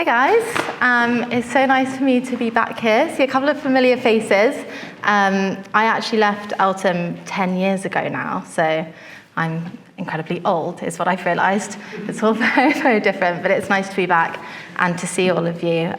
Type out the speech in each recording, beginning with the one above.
Hi guys, it's so nice for me to be back here. See a couple of familiar faces. I actually left Eltham 10 years ago now, so I'm incredibly old is what I've realised. It's all very, very different, but it's nice to be back and to see all of you.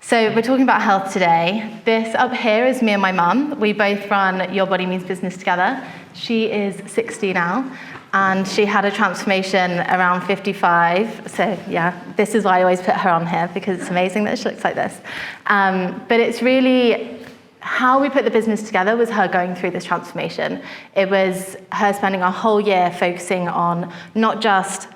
So we're talking about health today. This up here is me and my mum. We both run Your Body Means Business together. She is 60 now, and she had a transformation around 55. So yeah, this is why I always put her on here, because it's amazing that she looks like this. But it's really how we put the business together was her going through this transformation. It was her spending a whole year focusing on not just,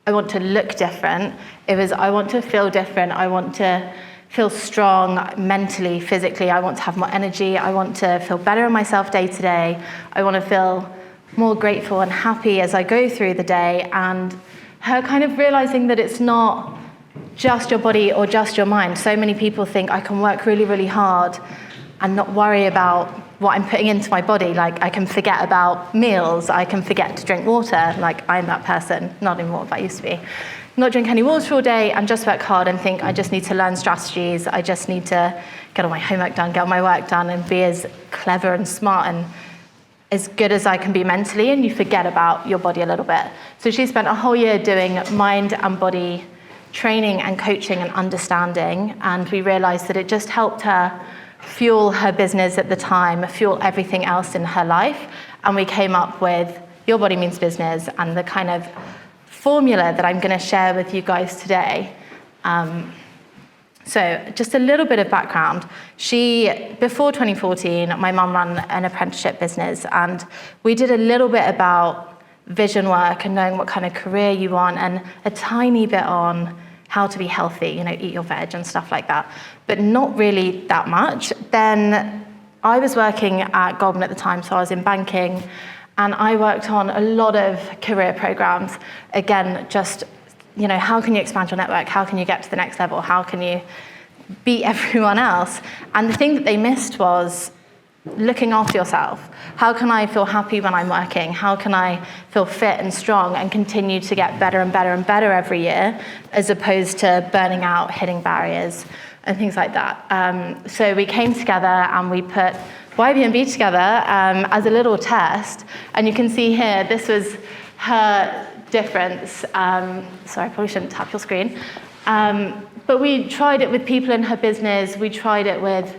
I want to look different. It was, I want to feel different. I want to feel strong mentally, physically. I want to have more energy. I want to feel better in myself day to day. I want to feel more grateful and happy as I go through the day. And her kind of realizing that it's not just your body or just your mind. So many people think I can work really, really hard and not worry about what I'm putting into my body. Like I can forget about meals. I can forget to drink water. Like I'm that person, not anymore, but I used to be. Not drink any water all day and just work hard and think I just need to learn strategies. I just need to get all my homework done, get all my work done and be as clever and smart and as good as I can be mentally, and you forget about your body a little bit. So she spent a whole year doing mind and body training and coaching and understanding, and we realized that it just helped her fuel her business at the time, fuel everything else in her life, and we came up with Your Body Means Business and the kind of formula that I'm going to share with you guys today. So just a little bit of background. Before 2014, my mum ran an apprenticeship business, and we did a little bit about vision work and knowing what kind of career you want, and a tiny bit on how to be healthy, eat your veg and stuff like that, but not really that much. Then I was working at Goldman at the time, so I was in banking, and I worked on a lot of career programs. Again, just, how can you expand your network? How can you get to the next level? How can you beat everyone else? And the thing that they missed was looking after yourself. How can I feel happy when I'm working? How can I feel fit and strong and continue to get better and better and better every year, as opposed to burning out, hitting barriers, and things like that. So we came together and we put YBNB together as a little test, and you can see here, this was her difference. Sorry, I probably shouldn't tap your screen. But we tried it with people in her business. We tried it with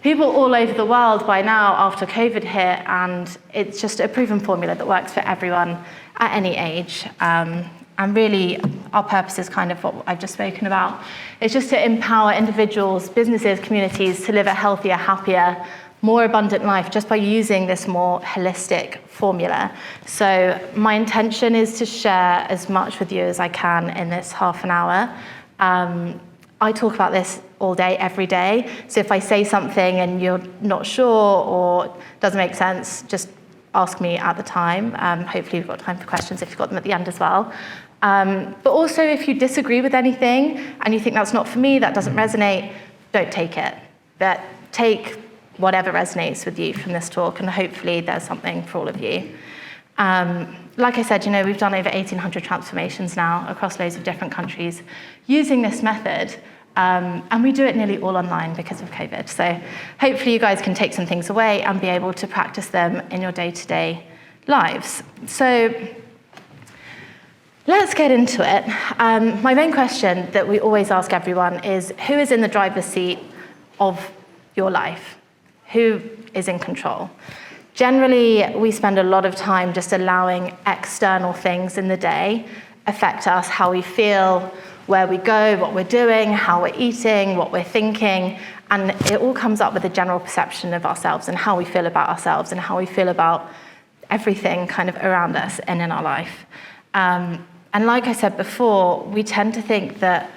people all over the world by now after COVID hit, and it's just a proven formula that works for everyone at any age. And really, our purpose is kind of what I've just spoken about. It's just to empower individuals, businesses, communities to live a healthier, happier, more abundant life just by using this more holistic formula. So my intention is to share as much with you as I can in this half an hour. I talk about this all day, every day. So if I say something and you're not sure or doesn't make sense, just ask me at the time. Hopefully we've got time for questions if you've got them at the end as well. But also if you disagree with anything and you think that's not for me, that doesn't resonate, don't take it. But take whatever resonates with you from this talk, and hopefully there's something for all of you. Like I said, we've done over 1,800 transformations now across loads of different countries using this method, and we do it nearly all online because of COVID. So hopefully you guys can take some things away and be able to practice them in your day-to-day lives. So let's get into it. My main question that we always ask everyone is, who is in the driver's seat of your life? Who is in control? Generally, we spend a lot of time just allowing external things in the day affect us, how we feel, where we go, what we're doing, how we're eating, what we're thinking, and it all comes up with a general perception of ourselves and how we feel about ourselves and how we feel about everything kind of around us and in our life. And like I said before, we tend to think that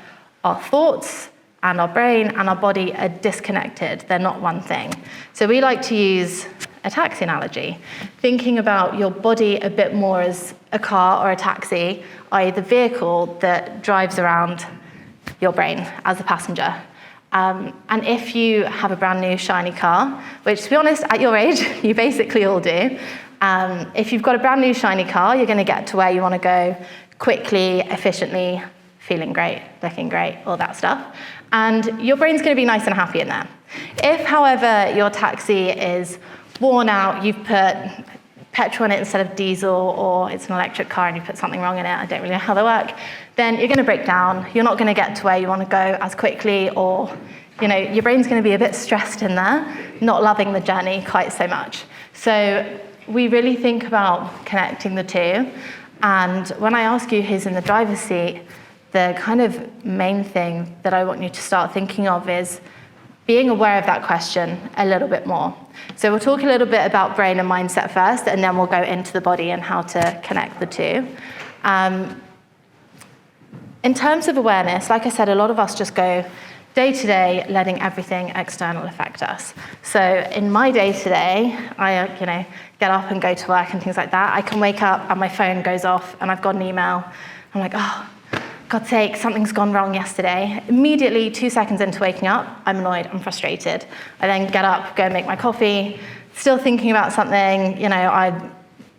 our thoughts and our brain and our body are disconnected. They're not one thing. So we like to use a taxi analogy, thinking about your body a bit more as a car or a taxi, i.e. the vehicle that drives around your brain as a passenger. And if you have a brand new shiny car, which to be honest, at your age, you basically all do, if you've got a brand new shiny car, you're gonna get to where you wanna go quickly, efficiently, feeling great, looking great, all that stuff. And your brain's going to be nice and happy in there. If, however, your taxi is worn out, you've put petrol in it instead of diesel, or it's an electric car and you put something wrong in it, I don't really know how they work, then you're going to break down. You're not going to get to where you want to go as quickly, or your brain's going to be a bit stressed in there, not loving the journey quite so much. So we really think about connecting the two. And when I ask you who's in the driver's seat, the kind of main thing that I want you to start thinking of is being aware of that question a little bit more. So we'll talk a little bit about brain and mindset first, and then we'll go into the body and how to connect the two. In terms of awareness, like I said, a lot of us just go day to day, letting everything external affect us. So in my day to day, I get up and go to work and things like that. I can wake up and my phone goes off and I've got an email. I'm like, oh, God's sake, something's gone wrong yesterday. Immediately, 2 seconds into waking up, I'm annoyed, I'm frustrated. I then get up, go and make my coffee, still thinking about something, I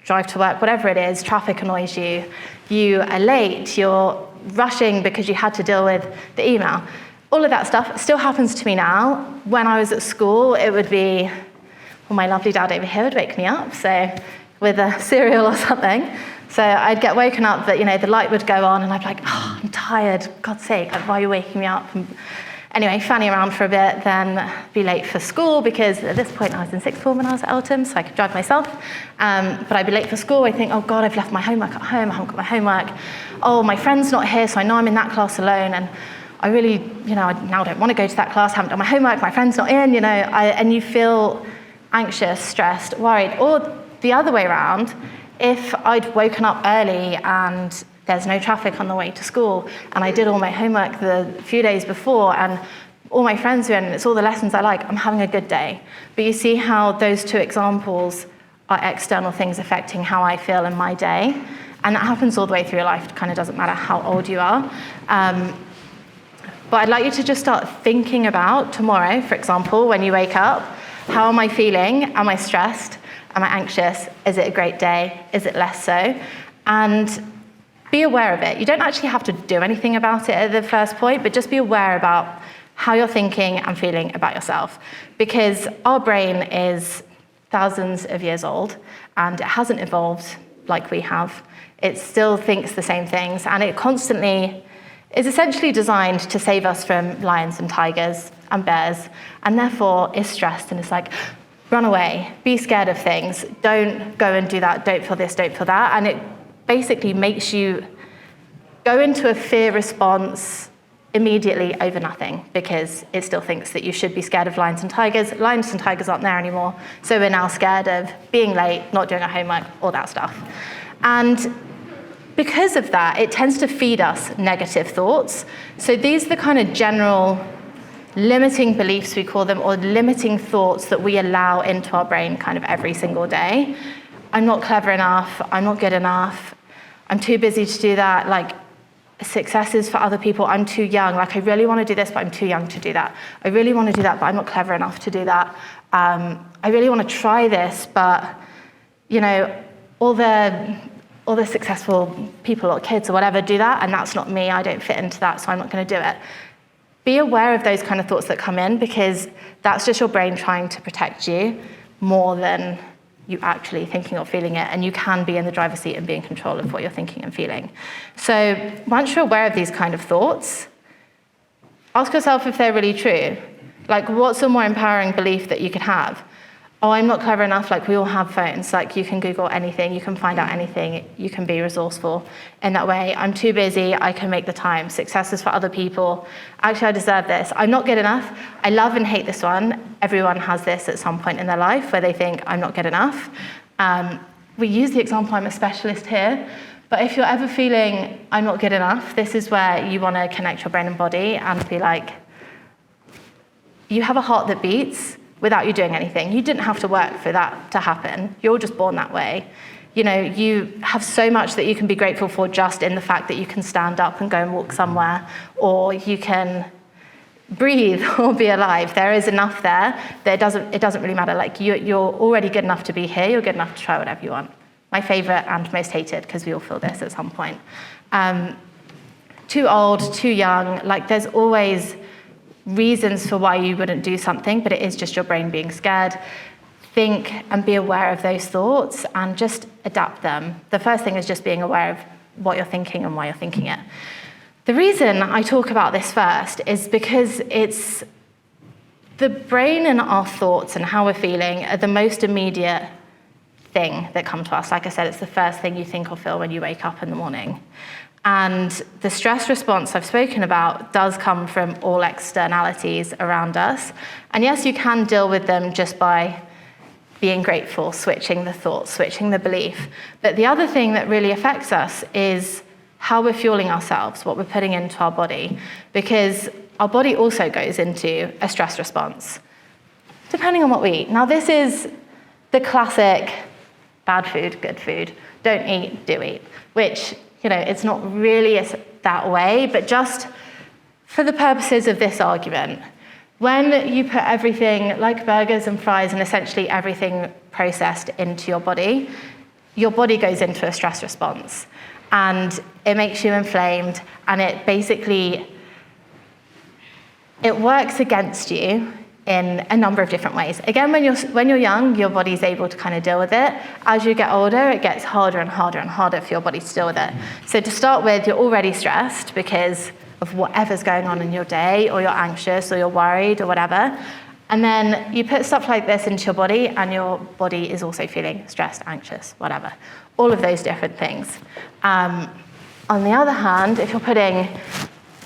drive to work, whatever it is, traffic annoys you, you are late, you're rushing because you had to deal with the email. All of that stuff still happens to me now. When I was at school, it would be, well, my lovely dad over here would wake me up, so with a cereal or something. So I'd get woken up that, the light would go on and I'd be like, oh, I'm tired, God's sake, why are you waking me up? And anyway, fanny around for a bit, then be late for school because at this point I was in sixth form when I was at Eltham, so I could drive myself. But I'd be late for school, I think, oh God, I've left my homework at home, I haven't got my homework. Oh, my friend's not here, so I know I'm in that class alone, and I really, I now don't want to go to that class, haven't done my homework, my friend's not in, and you feel anxious, stressed, worried. Or the other way around, if I'd woken up early and there's no traffic on the way to school, and I did all my homework the few days before, and all my friends are in, and it's all the lessons I like, I'm having a good day. But you see how those two examples are external things affecting how I feel in my day, and that happens all the way through your life. It kind of doesn't matter how old you are. But I'd like you to just start thinking about tomorrow, for example, when you wake up, how am I feeling? Am I stressed? Am I anxious? Is it a great day? Is it less so? And be aware of it. You don't actually have to do anything about it at the first point, but just be aware about how you're thinking and feeling about yourself. Because our brain is thousands of years old, and it hasn't evolved like we have. It still thinks the same things, and it constantly is essentially designed to save us from lions and tigers and bears, and therefore is stressed and is like, run away, be scared of things, don't go and do that, don't feel this, don't feel that. And it basically makes you go into a fear response immediately over nothing, because it still thinks that you should be scared of lions and tigers. Lions and tigers aren't there anymore, so we're now scared of being late, not doing our homework, all that stuff. And because of that, it tends to feed us negative thoughts. So these are the kind of general limiting beliefs, we call them, or limiting thoughts that we allow into our brain kind of every single day. I'm not clever enough, I'm not good enough, I'm too busy to do that, like success is for other people, I'm too young, like I really want to do this, but I'm too young to do that. I really want to do that, but I'm not clever enough to do that. I really want to try this, but all the successful people or kids or whatever do that, and that's not me, I don't fit into that, so I'm not going to do it. Be aware of those kind of thoughts that come in, because that's just your brain trying to protect you more than you actually thinking or feeling it, and you can be in the driver's seat and be in control of what you're thinking and feeling. So once you're aware of these kind of thoughts, ask yourself if they're really true. Like, what's a more empowering belief that you could have? Oh, I'm not clever enough, like we all have phones, like you can Google anything, you can find out anything, you can be resourceful in that way. I'm too busy, I can make the time. Success is for other people. Actually, I deserve this. I'm not good enough. I love and hate this one. Everyone has this at some point in their life where they think, I'm not good enough. We use the example, I'm a specialist here, but if you're ever feeling, I'm not good enough, this is where you want to connect your brain and body and be like, you have a heart that beats without you doing anything. You didn't have to work for that to happen. You're just born that way. You have so much that you can be grateful for just in the fact that you can stand up and go and walk somewhere, or you can breathe or be alive. There is enough there that it doesn't really matter. Like you're already good enough to be here. You're good enough to try whatever you want. My favorite and most hated, because we all feel this at some point. too old, too young. Like, there's always reasons for why you wouldn't do something, but it is just your brain being scared. Think and be aware of those thoughts and just adapt them. The first thing is just being aware of what you're thinking and why you're thinking it. The reason I talk about this first is because it's the brain and our thoughts and how we're feeling are the most immediate thing that come to us. Like I said, it's the first thing you think or feel when you wake up in the morning. And the stress response I've spoken about does come from all externalities around us. And yes, you can deal with them just by being grateful, switching the thought, switching the belief. But the other thing that really affects us is how we're fueling ourselves, what we're putting into our body, because our body also goes into a stress response, depending on what we eat. Now, this is the classic bad food, good food, don't eat, do eat, which, it's not really that way, but just for the purposes of this argument, when you put everything like burgers and fries and essentially everything processed into your body goes into a stress response. And it makes you inflamed, and it works against you in a number of different ways. Again, when you're young, your body's able to kind of deal with it. As you get older, it gets harder and harder and harder for your body to deal with it. So to start with, you're already stressed because of whatever's going on in your day, or you're anxious, or you're worried, or whatever. And then you put stuff like this into your body, and your body is also feeling stressed, anxious, whatever. All of those different things. On the other hand, if you're putting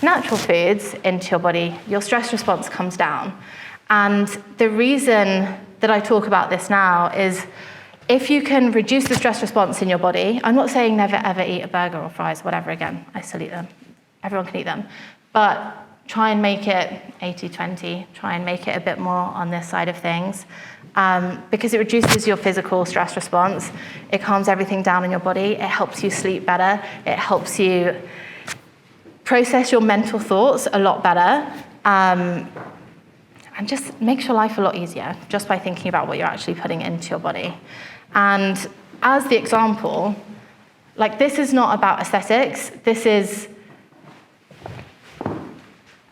natural foods into your body, your stress response comes down. And the reason that I talk about this now is if you can reduce the stress response in your body, I'm not saying never ever eat a burger or fries, whatever, again, I still eat them. Everyone can eat them. But try and make it 80-20, try and make it a bit more on this side of things, because it reduces your physical stress response. It calms everything down in your body. It helps you sleep better. It helps you process your mental thoughts a lot better, and just makes your life a lot easier just by thinking about what you're actually putting into your body. And as the example, like, this is not about aesthetics. This is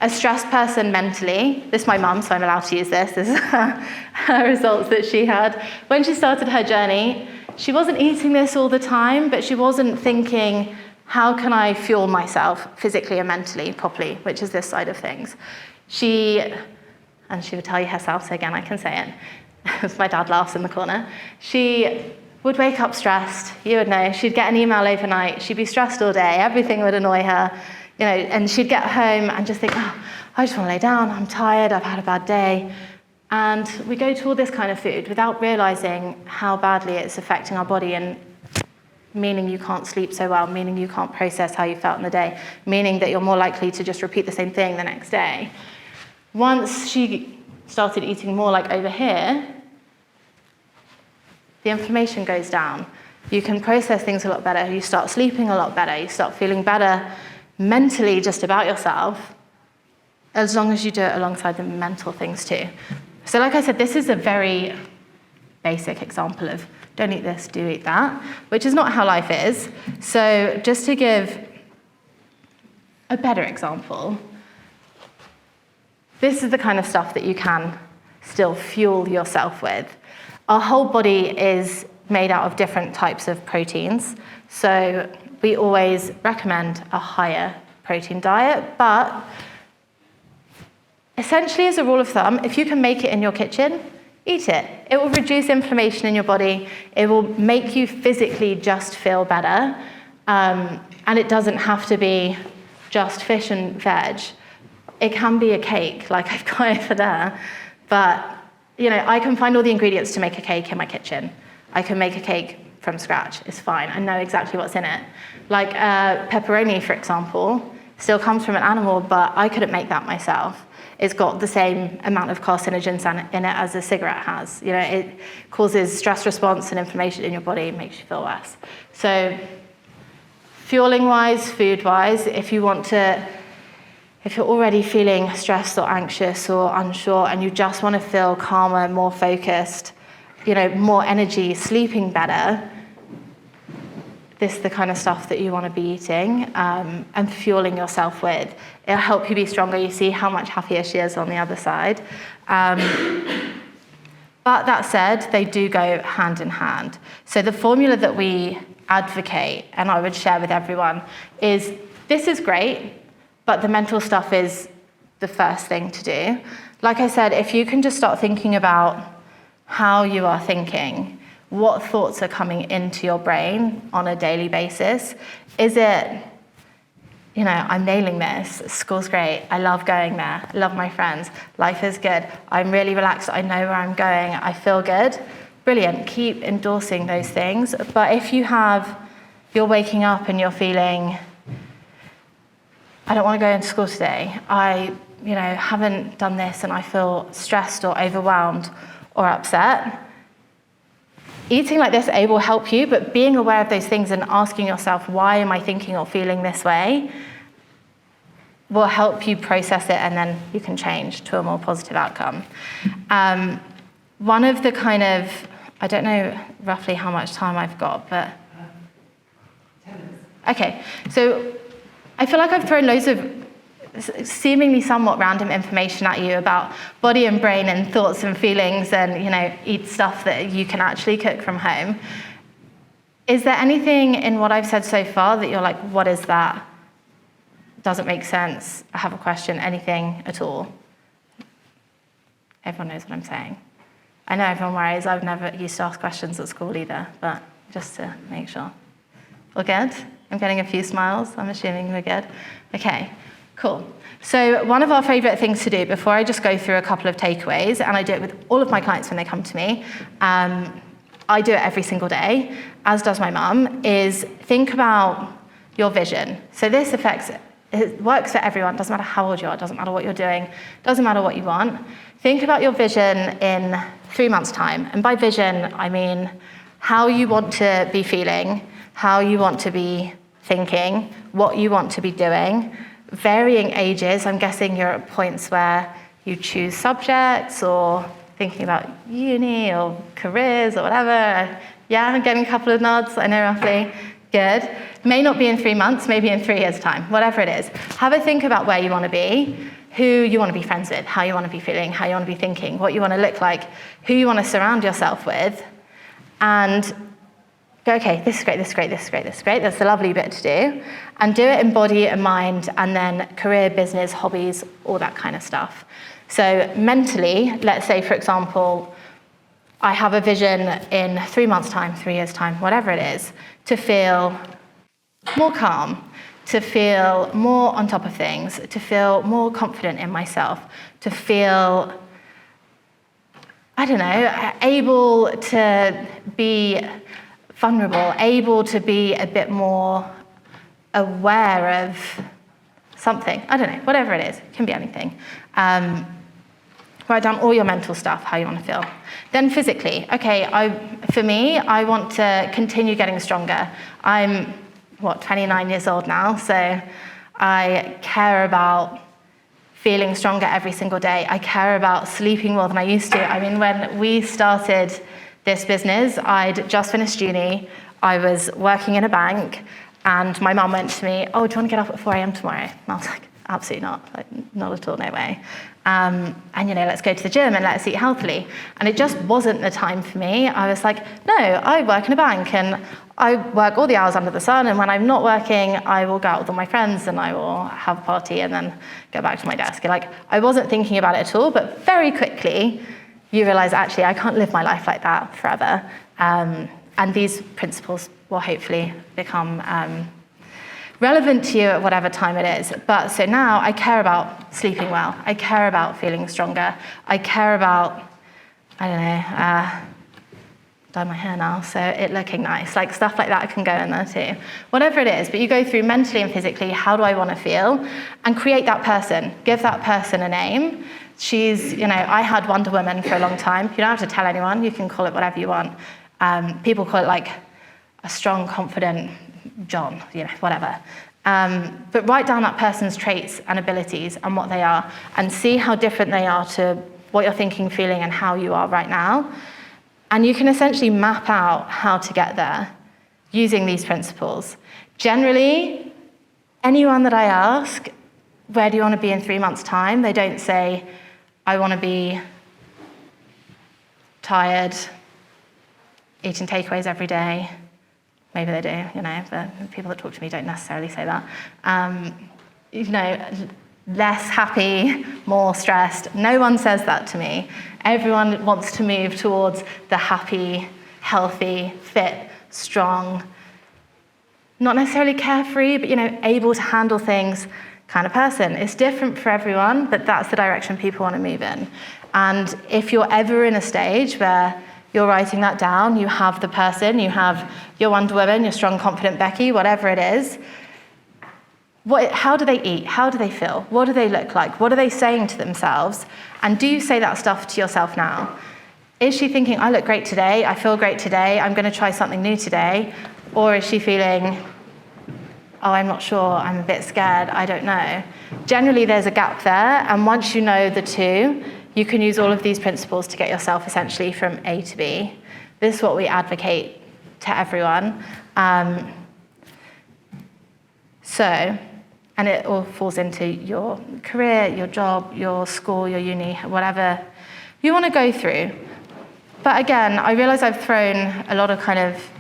a stressed person mentally. This is my mum, so I'm allowed to use this. This is her results that she had. When she started her journey, she wasn't eating this all the time, but she wasn't thinking, how can I fuel myself physically and mentally properly, which is this side of things. And she would tell you herself, so again, I can say it. My dad laughs in the corner. She would wake up stressed. You would know. She'd get an email overnight. She'd be stressed all day. Everything would annoy her. And she'd get home and just think, I just want to lay down. I'm tired. I've had a bad day. And we go to all this kind of food without realizing how badly it's affecting our body, and meaning you can't sleep so well, meaning you can't process how you felt in the day, meaning that you're more likely to just repeat the same thing the next day. Once she started eating more like over here, the inflammation goes down. You can process things a lot better. You start sleeping a lot better. You start feeling better mentally just about yourself, as long as you do it alongside the mental things too. So like I said, this is a very basic example of don't eat this, do eat that, which is not how life is. So just to give a better example, this is the kind of stuff that you can still fuel yourself with. Our whole body is made out of different types of proteins, so we always recommend a higher protein diet, but essentially as a rule of thumb, if you can make it in your kitchen, eat it. It will reduce inflammation in your body. It will make you physically just feel better, and it doesn't have to be just fish and veg. It can be a cake, like I've got over there, but I can find all the ingredients to make a cake in my kitchen. I can make a cake from scratch, it's fine. I know exactly what's in it. Like pepperoni, for example, still comes from an animal, but I couldn't make that myself. It's got the same amount of carcinogens in it as a cigarette has. It causes stress response and inflammation in your body, makes you feel worse. So fueling-wise, food-wise, if you're already feeling stressed or anxious or unsure and you just want to feel calmer, more focused, more energy, sleeping better, this is the kind of stuff that you want to be eating and fueling yourself with. It'll help you be stronger. You see how much happier she is on the other side. But that said, they do go hand in hand. So the formula that we advocate, and I would share with everyone, is this is great, but the mental stuff is the first thing to do. Like I said, if you can just start thinking about how you are thinking, what thoughts are coming into your brain on a daily basis. Is it, I'm nailing this, school's great, I love going there, I love my friends, life is good, I'm really relaxed, I know where I'm going, I feel good. Brilliant, keep endorsing those things. But if you're waking up and you're feeling, I don't want to go into school today, I haven't done this and I feel stressed or overwhelmed or upset, eating like this, will help you, but being aware of those things and asking yourself, why am I thinking or feeling this way, will help you process it, and then you can change to a more positive outcome. One of the I don't know roughly how much time I've got, but... 10 minutes. Okay, so I feel like I've thrown loads of seemingly somewhat random information at you about body and brain and thoughts and feelings and, eat stuff that you can actually cook from home. Is there anything in what I've said so far that you're like, what is that? Doesn't make sense. I have a question. Anything at all? Everyone knows what I'm saying. I know everyone worries. I've never used to ask questions at school either, but just to make sure. All good? I'm getting a few smiles. I'm assuming we're good. Okay. Cool. So one of our favorite things to do before I just go through a couple of takeaways, and I do it with all of my clients when they come to me, I do it every single day, as does my mum, is think about your vision. So this it works for everyone. Doesn't matter how old you are, doesn't matter what you're doing, doesn't matter what you want. Think about your vision in 3 months' time. And by vision, I mean how you want to be feeling, how you want to be thinking, what you want to be doing. Varying ages, I'm guessing you're at points where you choose subjects or thinking about uni or careers or whatever. Yeah, I'm getting a couple of nods, I know roughly. Good. May not be in 3 months, maybe in 3 years' time, whatever it is. Have a think about where you want to be, who you want to be friends with, how you want to be feeling, how you want to be thinking, what you want to look like, who you want to surround yourself with, and go, okay, this is great, this is great, this is great, this is great. That's the lovely bit to do. And do it in body and mind, and then career, business, hobbies, all that kind of stuff. So mentally, let's say, for example, I have a vision in 3 months' time, 3 years' time, whatever it is, to feel more calm, to feel more on top of things, to feel more confident in myself, to feel, able to be vulnerable, able to be a bit more aware of something. Whatever it is. It can be anything. Write down all your mental stuff, how you want to feel. Then physically, for me, I want to continue getting stronger. I'm, 29 years old now, so I care about feeling stronger every single day. I care about sleeping more than I used to. When we started this business, I'd just finished uni, I was working in a bank, and my mum went to me, oh, do you want to get up at 4 a.m. tomorrow? And I was like, absolutely not, not at all, no way. Let's go to the gym and let's eat healthily. And it just wasn't the time for me. I was like, no, I work in a bank and I work all the hours under the sun, and when I'm not working, I will go out with all my friends and I will have a party and then go back to my desk. I wasn't thinking about it at all, but very quickly, you realize, actually, I can't live my life like that forever. And these principles will hopefully become relevant to you at whatever time it is. But so now I care about sleeping well. I care about feeling stronger. I care about, dye my hair now, so it looking nice. Stuff like that can go in there too. Whatever it is, but you go through mentally and physically, how do I want to feel? And create that person. Give that person a name. She's, I had Wonder Woman for a long time. You don't have to tell anyone. You can call it whatever you want. People call it a strong, confident John, whatever. But write down that person's traits and abilities and what they are, and see how different they are to what you're thinking, feeling, and how you are right now. And you can essentially map out how to get there. using these principles. Generally, anyone that I ask, where do you want to be in 3 months' time? They don't say, I want to be tired, eating takeaways every day. Maybe they do, the people that talk to me don't necessarily say that. Less happy, more stressed. No one says that to me. Everyone wants to move towards the happy, healthy, fit, strong, not necessarily carefree, but able to handle things kind of person. It's different for everyone, but that's the direction people want to move in. And if you're ever in a stage where you're writing that down, you have the person, you have your Wonder Woman, your strong, confident Becky, whatever it is, how do they eat? How do they feel? What do they look like? What are they saying to themselves? And do you say that stuff to yourself now? Is she thinking, I look great today, I feel great today, I'm going to try something new today? Or is she feeling, oh, I'm not sure, I'm a bit scared, I don't know? Generally, there's a gap there, and once you know the two, you can use all of these principles to get yourself essentially from A to B. This is what we advocate to everyone. And it all falls into your career, your job, your school, your uni, whatever you want to go through. But again, I realize I've thrown a lot of kind of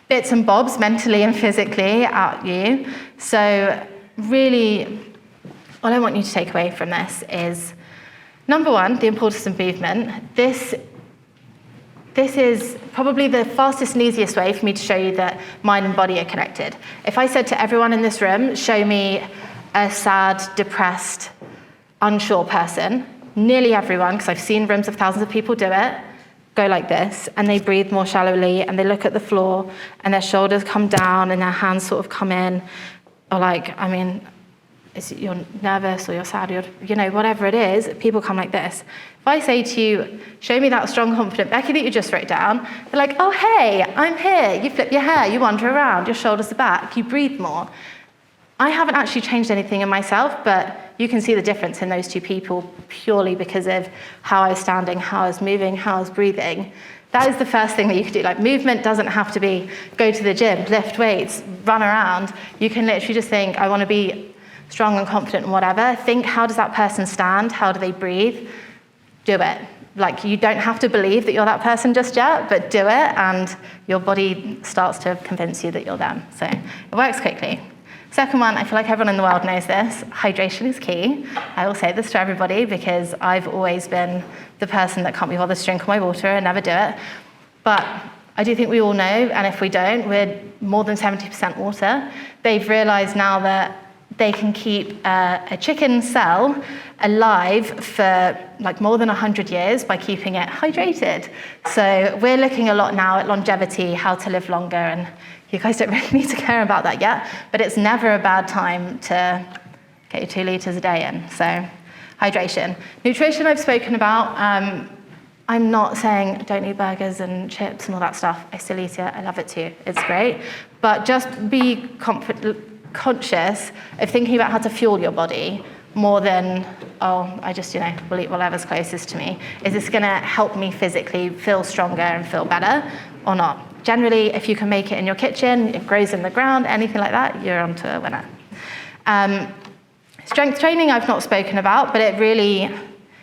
bits and bobs mentally and physically at you. So really, all I want you to take away from this is, number one, the importance of movement. This is probably the fastest and easiest way for me to show you that mind and body are connected. If I said to everyone in this room, show me a sad, depressed, unsure person, nearly everyone, because I've seen rooms of thousands of people do it, go like this, and they breathe more shallowly, and they look at the floor, and their shoulders come down, and their hands sort of come in, or you're nervous or you're sad, or whatever it is, people come like this. If I say to you, show me that strong, confident Becky that you just wrote down, they're like, oh, hey, I'm here. You flip your hair, you wander around, your shoulders are back, you breathe more. I haven't actually changed anything in myself, but you can see the difference in those two people purely because of how I was standing, how I was moving, how I was breathing. That is the first thing that you could do. Movement doesn't have to be go to the gym, lift weights, run around. You can literally just think, I want to be strong and confident and whatever. Think, how does that person stand? How do they breathe? Do it. You don't have to believe that you're that person just yet, but do it, and your body starts to convince you that you're them. So it works quickly. Second one, I feel like everyone in the world knows this. Hydration is key. I will say this to everybody because I've always been the person that can't be bothered to drink all my water and never do it. But I do think we all know, and if we don't, we're more than 70% water. They've realized now that they can keep a chicken cell alive for more than 100 years by keeping it hydrated. So we're looking a lot now at longevity, how to live longer, and you guys don't really need to care about that yet, but it's never a bad time to get your 2 liters a day in. So hydration. Nutrition I've spoken about. I'm not saying don't eat burgers and chips and all that stuff. I still eat it, I love it too, it's great. But just be conscious of thinking about how to fuel your body more than, I just, will eat whatever's closest to me. Is this gonna help me physically feel stronger and feel better or not? Generally, if you can make it in your kitchen, it grows in the ground, anything like that, you're onto a winner. Strength training I've not spoken about, but it really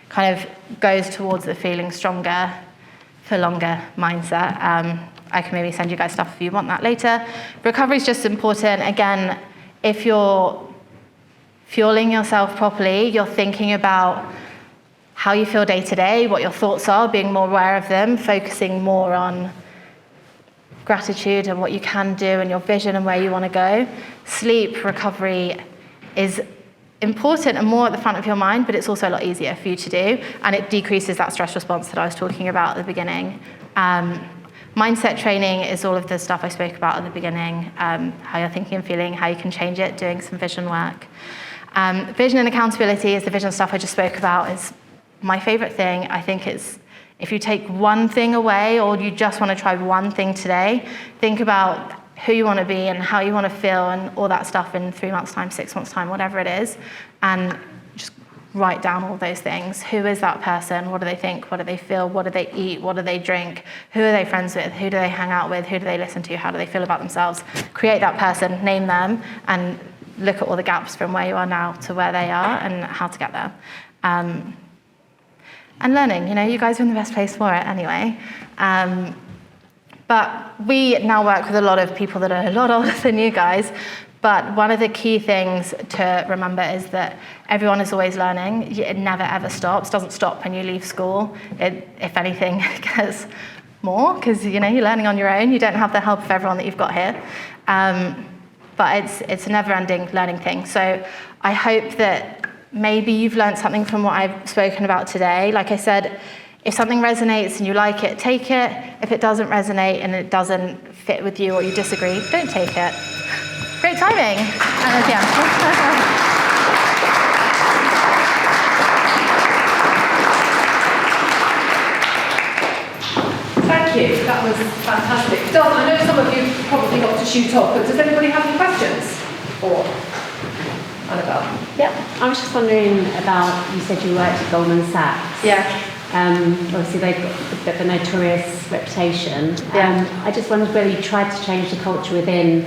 kind of goes towards the feeling stronger for longer mindset. I can maybe send you guys stuff if you want that later. Recovery is just important. Again, if you're fueling yourself properly, you're thinking about how you feel day to day, what your thoughts are, being more aware of them, focusing more on gratitude and what you can do and your vision and where you want to go. Sleep recovery is important and more at the front of your mind, but it's also a lot easier for you to do, and it decreases that stress response that I was talking about at the beginning. Mindset training is all of the stuff I spoke about at the beginning, how you're thinking and feeling, how you can change it, doing some vision work. Vision and accountability is the vision stuff I just spoke about. Is my favorite thing. I think it's, if you take one thing away or you just want to try one thing today, think about who you want to be and how you want to feel and all that stuff in 3 months' time, 6 months' time, whatever it is, and just write down all those things. Who is that person? What do they think? What do they feel? What do they eat? What do they drink? Who are they friends with? Who do they hang out with? Who do they listen to? How do they feel about themselves? Create that person, name them, and look at all the gaps from where you are now to where they are and how to get there. And learning, you guys are in the best place for it anyway. But we now work with a lot of people that are a lot older than you guys. But one of the key things to remember is that everyone is always learning. It never ever stops. Doesn't stop when you leave school. It, if anything, gets more because you're learning on your own. You don't have the help of everyone that you've got here. But it's a never-ending learning thing. So I hope that maybe you've learned something from what I've spoken about today. Like I said, if something resonates and you like it, take it. If it doesn't resonate and it doesn't fit with you or you disagree, don't take it. Great timing. Yeah. Thank you. That was fantastic. Don, I know some of you probably got to shoot off, but does anybody have any questions for Annabel? Yeah, I was just wondering about, you said you worked at Goldman Sachs. Yeah. Obviously they've got a bit of a notorious reputation. I just wondered whether you tried to change the culture within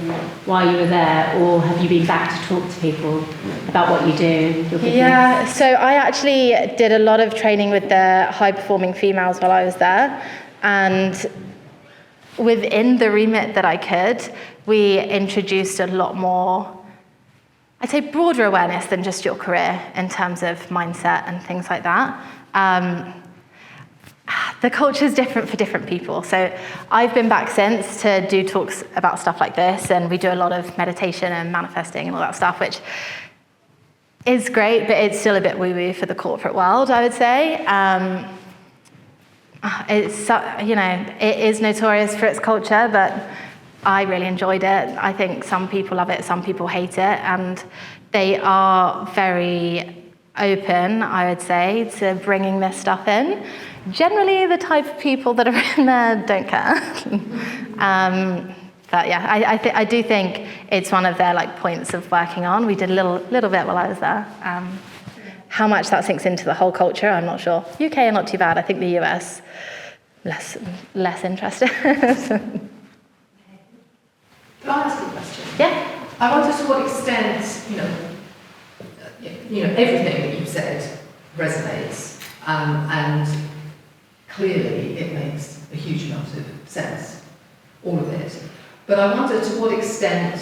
while you were there, or have you been back to talk to people about what you do? Yeah, so I actually did a lot of training with the high-performing females while I was there, and within the remit that I could, we introduced a lot more, I'd say broader awareness than just your career in terms of mindset and things like that. The culture is different for different people. So I've been back since to do talks about stuff like this, and we do a lot of meditation and manifesting and all that stuff, which is great, but it's still a bit woo-woo for the corporate world, I would say. It is notorious for its culture, but I really enjoyed it. I think some people love it, some people hate it, and they are very open, I would say, to bringing this stuff in. Generally, the type of people that are in there don't care. But yeah, I do think it's one of their points of working on. We did a little bit while I was there. How much that sinks into the whole culture, I'm not sure. UK are not too bad. I think the US less interested. Can I ask you a question? Yeah. I wonder to what extent, everything that you've said resonates, and clearly it makes a huge amount of sense, all of it. But I wonder to what extent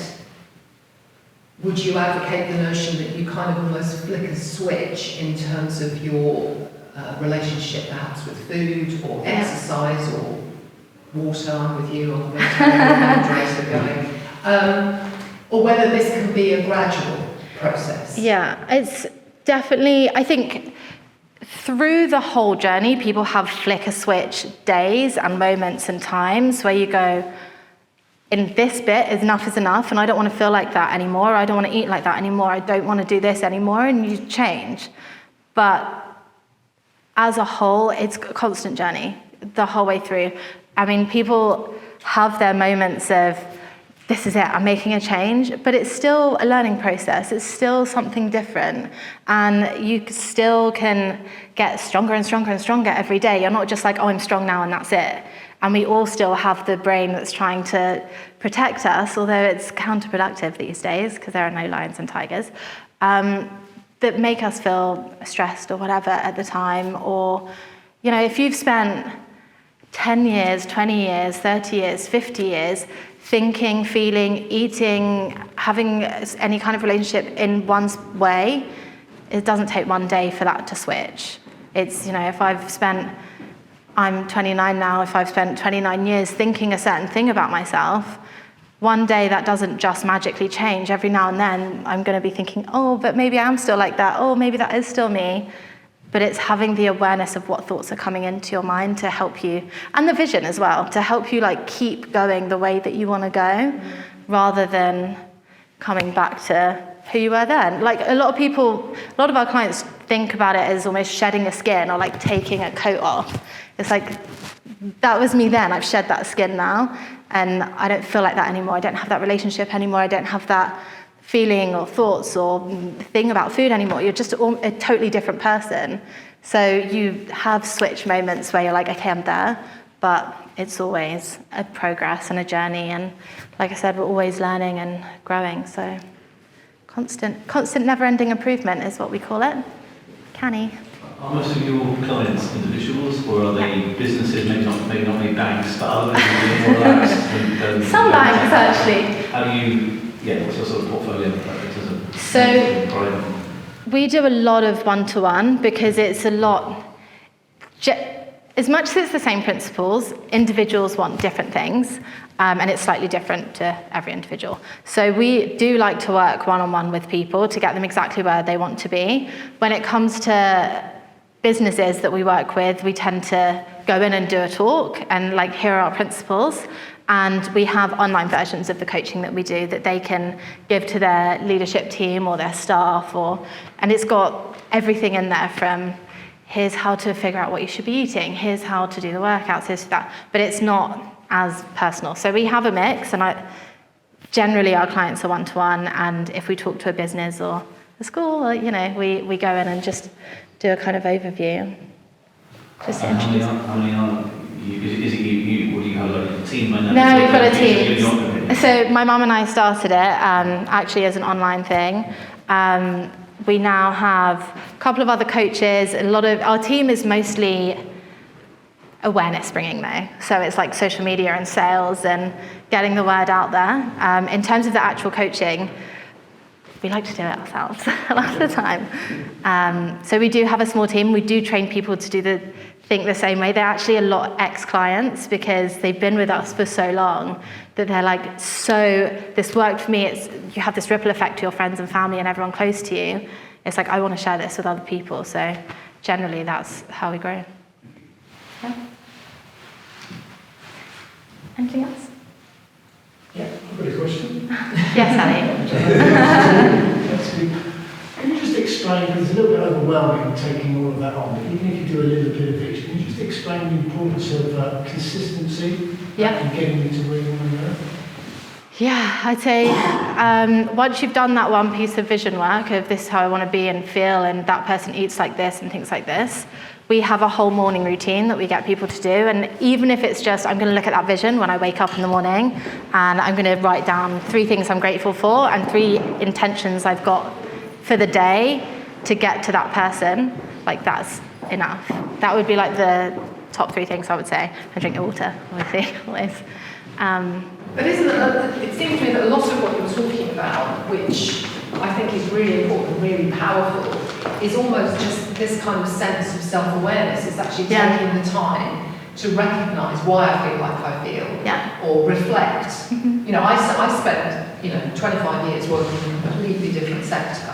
would you advocate the notion that you kind of almost flick a switch in terms of your relationship perhaps with food or exercise or water? I'm with you on the vegetarian going. Or whether this can be a gradual process. Yeah, it's definitely, I think through the whole journey, people have flick a switch days and moments and times where you go, in this bit, enough is enough, and I don't want to feel like that anymore. I don't want to eat like that anymore. I don't want to do this anymore, and you change. But as a whole, it's a constant journey the whole way through. I mean, people have their moments of, this is it, I'm making a change, but it's still a learning process. It's still something different. And you still can get stronger and stronger and stronger every day. You're not just like, oh, I'm strong now and that's it. And we all still have the brain that's trying to protect us, although it's counterproductive these days because there are no lions and tigers, that make us feel stressed or whatever at the time. Or, if you've spent 10 years, 20 years, 30 years, 50 years thinking, feeling, eating, having any kind of relationship in one's way, it doesn't take one day for that to switch. It's, I'm 29 now, if I've spent 29 years thinking a certain thing about myself, one day that doesn't just magically change. Every now and then I'm going to be thinking, oh, but maybe I'm still like that. Oh, maybe that is still me. But it's having the awareness of what thoughts are coming into your mind to help you, and the vision as well, to help you keep going the way that you want to go, rather than coming back to who you were then. A lot of our clients think about it as almost shedding a skin or taking a coat off. It's that was me then, I've shed that skin now, and I don't feel like that anymore. I don't have that relationship anymore. I don't have that feeling or thoughts or thing about food anymore. You're just a totally different person. So you have switch moments where you're like, okay, I'm there, but it's always a progress and a journey. And like I said, we're always learning and growing. So constant never-ending improvement is what we call it. Canny. Are most of your clients individuals, or are they businesses, maybe not many banks, but other businesses more relaxed? Some banks, actually. How do you, what's your sort of portfolio in terms of So private? We do a lot of one-to-one because it's a lot, as much as it's the same principles, individuals want different things, and it's slightly different to every individual. So we do like to work one-on-one with people to get them exactly where they want to be. When it comes to businesses that we work with, we tend to go in and do a talk and like, here are our principles. And we have online versions of the coaching that we do that they can give to their leadership team or their staff, and it's got everything in there from here's how to figure out what you should be eating, here's how to do the workouts, here's that, but it's not as personal. So we have a mix, and generally our clients are one-to-one, and if we talk to a business or a school, or, we go in and just do a kind of overview. Just how many are is it you, or do you have like a team? No, we've got a team. So my mum and I started it actually as an online thing. We now have a couple of other coaches. Our team is mostly awareness bringing though. So it's like social media and sales and getting the word out there. In terms of the actual coaching, we like to do it ourselves a lot of the time. So we do have a small team. We do train people to think the same way. They're actually a lot ex-clients because they've been with us for so long that they're like, so this worked for me. You have this ripple effect to your friends and family and everyone close to you. It's like, I want to share this with other people. So generally that's how we grow. Yeah. Anything else? Yeah, I've got a question. Yes, Ali. Can you just explain, because it's a little bit overwhelming taking all of that on, but even if you do a little bit of it, can you just explain the importance of consistency and getting you to where you want to go? Yeah, I'd say once you've done that one piece of vision work of this is how I want to be and feel, and that person eats like this and things like this, we have a whole morning routine that we get people to do. And even if it's just, I'm going to look at that vision when I wake up in the morning, and I'm going to write down 3 things I'm grateful for and 3 intentions I've got for the day to get to that person, like that's enough. That would be like the top 3 things I would say. I drink your water, obviously, always. But it seems to me that a lot of what you're talking about, which I think is really important, really powerful, is almost just this kind of sense of self-awareness. It's actually taking the time to recognise why I feel like I feel, or reflect. Mm-hmm. I spent 25 years working in a completely different sector,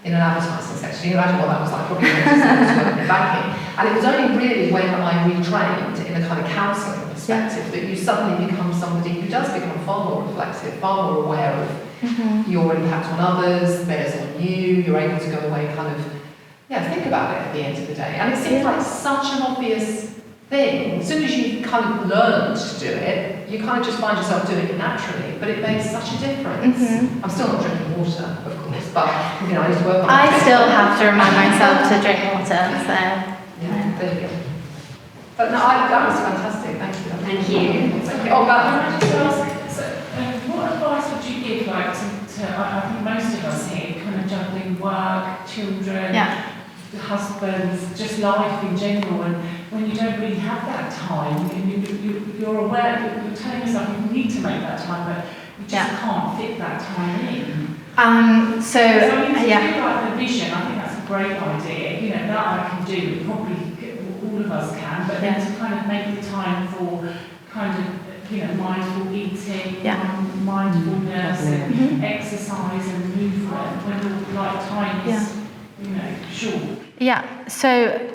in an advertising sector. You can imagine what that was like, probably working in banking. And it was only really when I retrained in a kind of counselling perspective that you suddenly become somebody who does become far more reflective, far more aware of your impact on others, theirs on you. You're able to go away and kind of, think about it at the end of the day. And it seems like such an obvious thing. As soon as you kind of learn to do it, you kind of just find yourself doing it naturally, but it makes such a difference. I'm still not drinking water, of course, but I need to work on it. I still have to remind myself to drink water, so... Yeah, there you go. But no, that was fantastic, thank you. Thank you. Oh, but Can I just ask, so, what advice would you give, like, I think most of us here, kind of juggling work, children, husbands, just life in general, and when you don't really have that time, and you're aware, you're telling yourself you need to make that time, but you just can't fit that time in. So like the vision, I think that's a great idea, that I can do, probably all of us can, but then to kind of make the time for kind of, mindful eating, mindfulness, and exercise and movement, when the time is, short. Yeah, so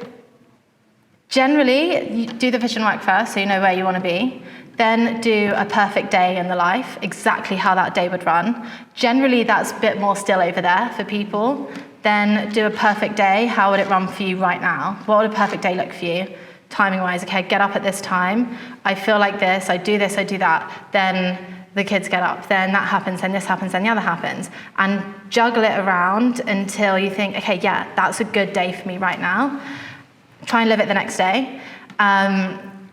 generally, you do the vision work first so you know where you want to be. Then do a perfect day in the life, exactly how that day would run. Generally, that's a bit more still over there for people. Then do a perfect day. How would it run for you right now? What would a perfect day look for you? Timing-wise, okay, get up at this time. I feel like this, I do that. Then the kids get up, then that happens, then this happens, then the other happens. And juggle it around until you think, okay, yeah, that's a good day for me right now. Try and live it the next day.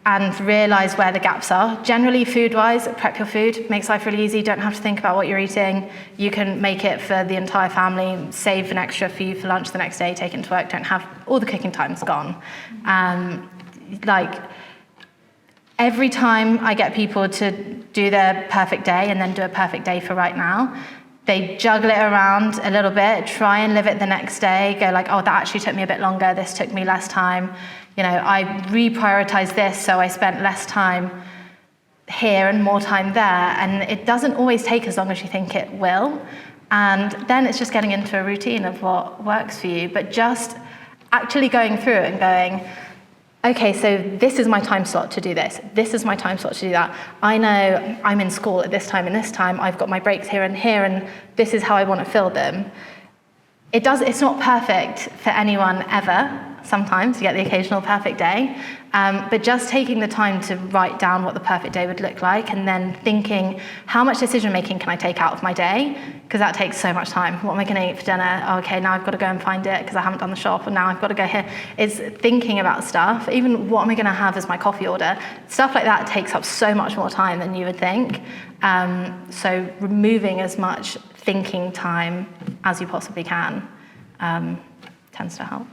And realize where the gaps are. Generally, food-wise, prep your food, makes life really easy. You don't have to think about what you're eating. You can make it for the entire family, save an extra for you for lunch the next day, take it into work, don't have all the cooking time's gone. Like, every time I get people to do their perfect day and then do a perfect day for right now, they juggle it around a little bit, try and live it the next day, go like, oh, that actually took me a bit longer, this took me less time. You know, I reprioritized this, so I spent less time here and more time there. And it doesn't always take as long as you think it will. And then it's just getting into a routine of what works for you. But just actually going through it and going, okay, so this is my time slot to do this. This is my time slot to do that. I know I'm in school at this time and this time. I've got my breaks here, and this is how I want to fill them. It's not perfect for anyone ever. Sometimes you get the occasional perfect day, but just taking the time to write down what the perfect day would look like, and then thinking, how much decision making can I take out of my day? Because that takes so much time. What am I going to eat for dinner? Oh, okay, now I've got to go and find it because I haven't done the shop, and now I've got to go here. It's thinking about stuff. Even what am I going to have as my coffee order? Stuff like that takes up so much more time than you would think. So removing as much thinking time as you possibly can tends to help.